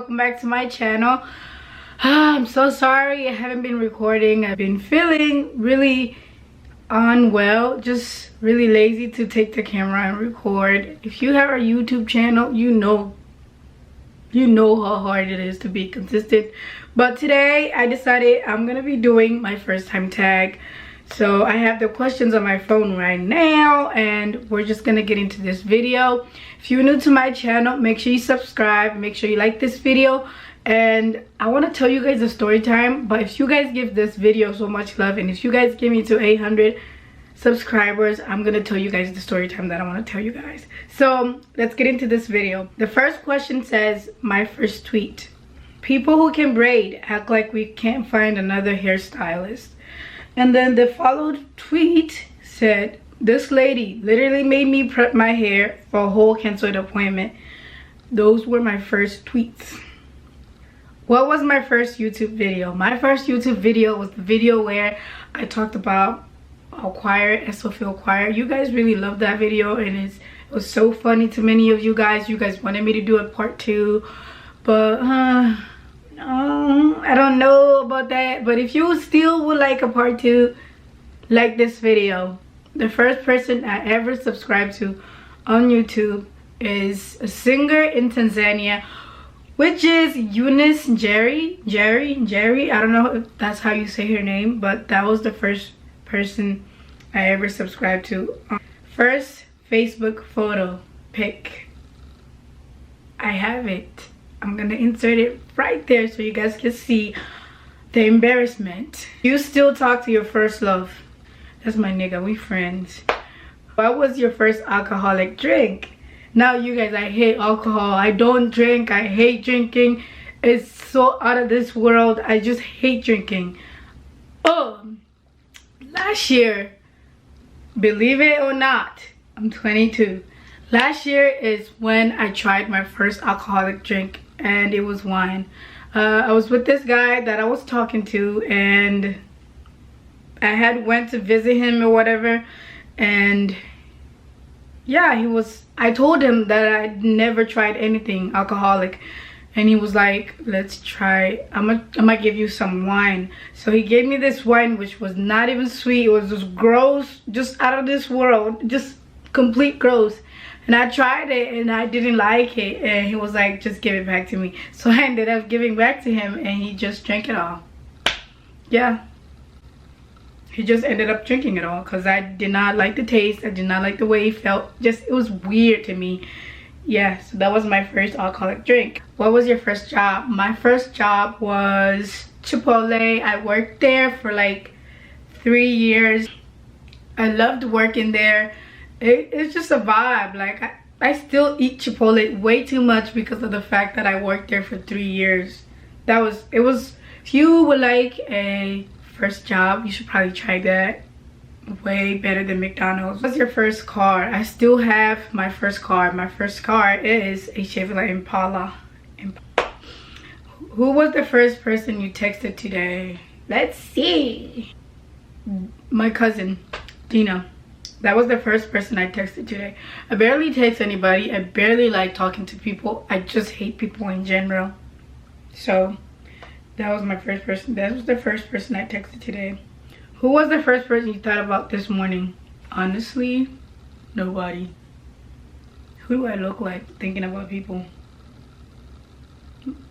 welcome back to my channel. I'm so sorry I haven't been recording. I've been feeling really unwell, just really lazy to take the camera and record. If you have a YouTube channel, you know how hard it is to be consistent. But today I decided I'm gonna be doing my first time tag. So I have the questions on my phone right now and we're just gonna get into this video. If you're new to my channel, make sure you subscribe, make sure you like this video. And I want to tell you guys a story time, but if you guys give this video so much love and if you guys give me to 800 subscribers, I'm gonna tell you guys the story time that I want to tell you guys. So let's get into this video. The first question says, my first tweet: people who can braid act like we can't find another hairstylist. And then the followed tweet said, this lady literally made me prep my hair for a whole canceled appointment. Those were my first tweets. What was my first YouTube video? My first YouTube video was the video where I talked about a choir, SOFL choir. You guys really loved that video and it was so funny to many of you guys. You guys wanted me to do a part 2, but I don't know about that. But if you still would like a part 2, like this video. The first person I ever subscribed to on YouTube is a singer in Tanzania, which is Eunice Jerry. I don't know if that's how you say her name, but that was the first person I ever subscribed to. First Facebook photo pic. I have it. I'm gonna insert it right there so you guys can see the embarrassment. You still talk to your first love. That's my nigga, we friends. What was your first alcoholic drink? Now you guys, I hate alcohol. I don't drink. I hate drinking. It's so out of this world. I just hate drinking. Oh, last year, believe it or not, I'm 22. Last year is when I tried my first alcoholic drink, and it was wine. I was with this guy that I was talking to, and I had went to visit him or whatever, and yeah, I told him that I'd never tried anything alcoholic, and he was like, let's try, I'm gonna give you some wine. So he gave me this wine which was not even sweet. It was just gross, just out of this world, just complete gross. And I tried it and I didn't like it, and he was like, just give it back to me. So I ended up giving back to him and he just drank it all. Yeah, he just ended up drinking it all because I did not like the taste. I did not like the way it felt. Just, it was weird to me. Yeah, so that was my first alcoholic drink. What was your first job? My first job was Chipotle. I worked there for like 3 years. I loved working there. It's just a vibe. Like I still eat Chipotle way too much because of the fact that I worked there for 3 years. If you would like a first job, you should probably try that. Way better than McDonald's. What's your first car? I still have my first car. My first car is a Chevrolet Impala. Who was the first person you texted today? Let's see. My cousin Dina. That was the first person I texted today. I barely text anybody. I barely like talking to people. I just hate people in general. So that was my first person. That was the first person I texted today. Who was the first person you thought about this morning? Honestly, nobody. Who do I look like thinking about people?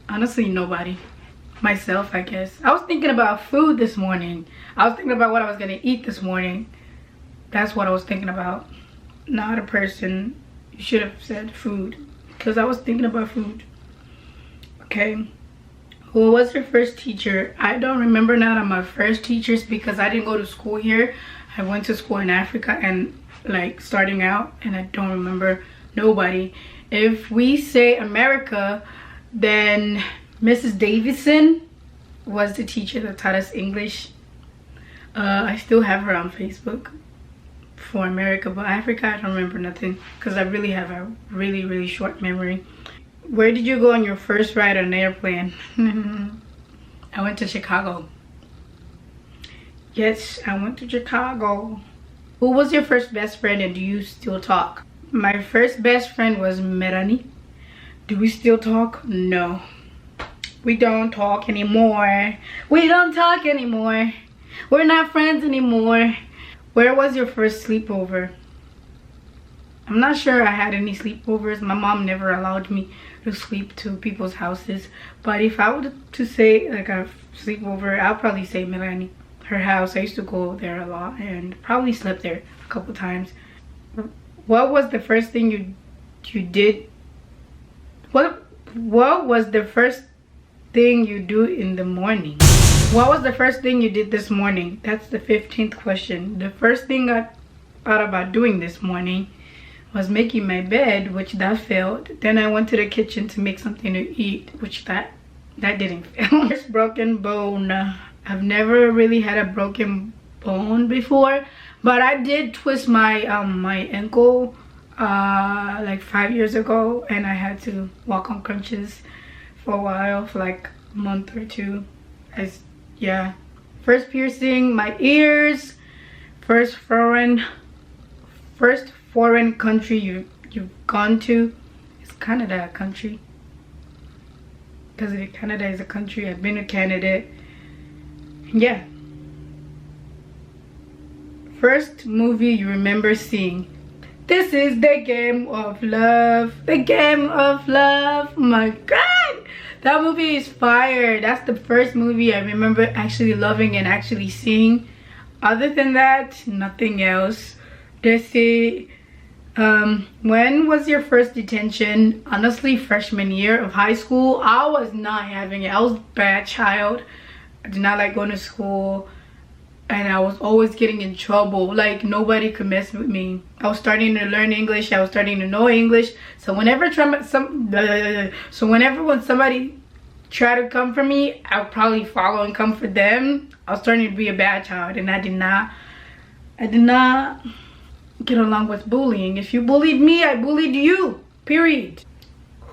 Honestly, nobody. Myself, I guess. I was thinking about food this morning. I was thinking about what I was gonna eat this morning. That's what I was thinking about. Not a person. You should have said food, because I was thinking about food. Okay. Who was your first teacher? I don't remember none of my first teachers because I didn't go to school here. I went to school in Africa and like starting out, and I don't remember nobody. If we say America, then Mrs. Davidson was the teacher that taught us English. I still have her on Facebook for America, but Africa I don't remember nothing because I really have a really short memory. Where did you go on your first ride on an airplane? I went to Chicago. Yes, I went to Chicago. Who was your first best friend and do you still talk? My first best friend was Merani. Do we still talk? No. We don't talk anymore. We don't talk anymore. We're not friends anymore. Where was your first sleepover? I'm not sure I had any sleepovers. My mom never allowed me to sleep to people's houses. But if I were to say like a sleepover, I'll probably say Melanie. Her house. I used to go there a lot and probably slept there a couple times. What was the first thing you did? What was the first thing you do in the morning? What was the first thing you did this morning? That's the 15th question. The first thing I thought about doing this morning was making my bed, which that failed. Then I went to the kitchen to make something to eat, which that didn't fail. First broken bone. I've never really had a broken bone before, but I did twist my my ankle like 5 years ago, and I had to walk on crutches for a while, for like a month or two. Yeah, first piercing, my ears. First foreign country you've gone to. Is Canada a country? Because Canada is a country. I've been to Canada. Yeah. First movie you remember seeing. This is The Game of Love. The Game of Love. Oh my god, that movie is fire. That's the first movie I remember actually loving and actually seeing. Other than that, nothing else. Let's see. When was your first detention? Honestly, freshman year of high school. I was not having it. I was a bad child. I did not like going to school, and I was always getting in trouble. Like, nobody could mess with me. I was starting to learn English. I was starting to know English. So whenever when somebody tried to come for me, I would probably follow and come for them. I was starting to be a bad child, and I did not get along with bullying. If you bullied me, I bullied you. Period.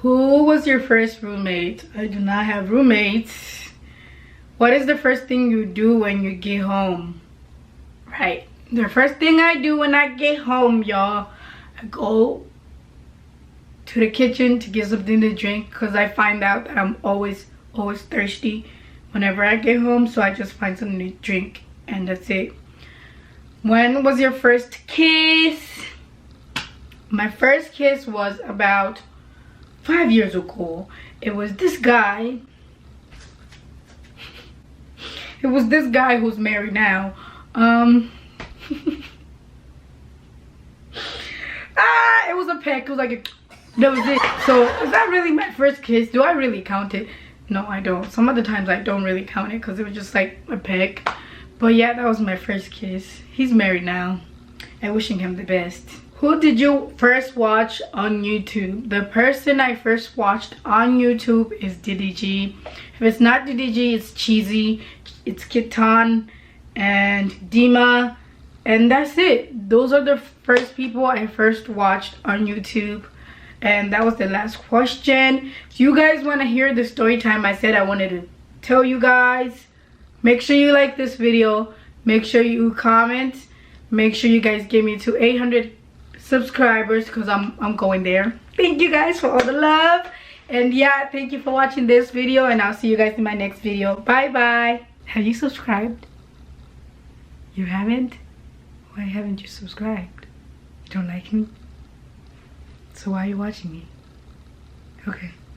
Who was your first roommate? I do not have roommates. What is the first thing you do when you get home? Right. The first thing I do when I get home, y'all, I go to the kitchen to get something to drink, because I find out that I'm always thirsty whenever I get home. So I just find something to drink, and that's it. When was your first kiss? My first kiss was about 5 years ago. It was this guy. It was this guy who's married now. It was a peck. It was like that was it. So is that really my first kiss? Do I really count it? No, I don't. Some of the times I don't really count it because it was just like a peck. But yeah, that was my first kiss. He's married now. I'm wishing him the best. Who did you first watch on YouTube? The person I first watched on YouTube is DDG. If it's not DDG, it's Cheesy. It's Kitan and Dima, and that's it. Those are the first people I first watched on YouTube, and that was the last question. If you guys want to hear the story time I said I wanted to tell you guys, make sure you like this video, make sure you comment, make sure you guys give me to 800 subscribers, because I'm going there. Thank you guys for all the love, and yeah, thank you for watching this video, and I'll see you guys in my next video. Bye bye. Have you subscribed? You haven't? Why haven't you subscribed? You don't like me? So why are you watching me? Okay.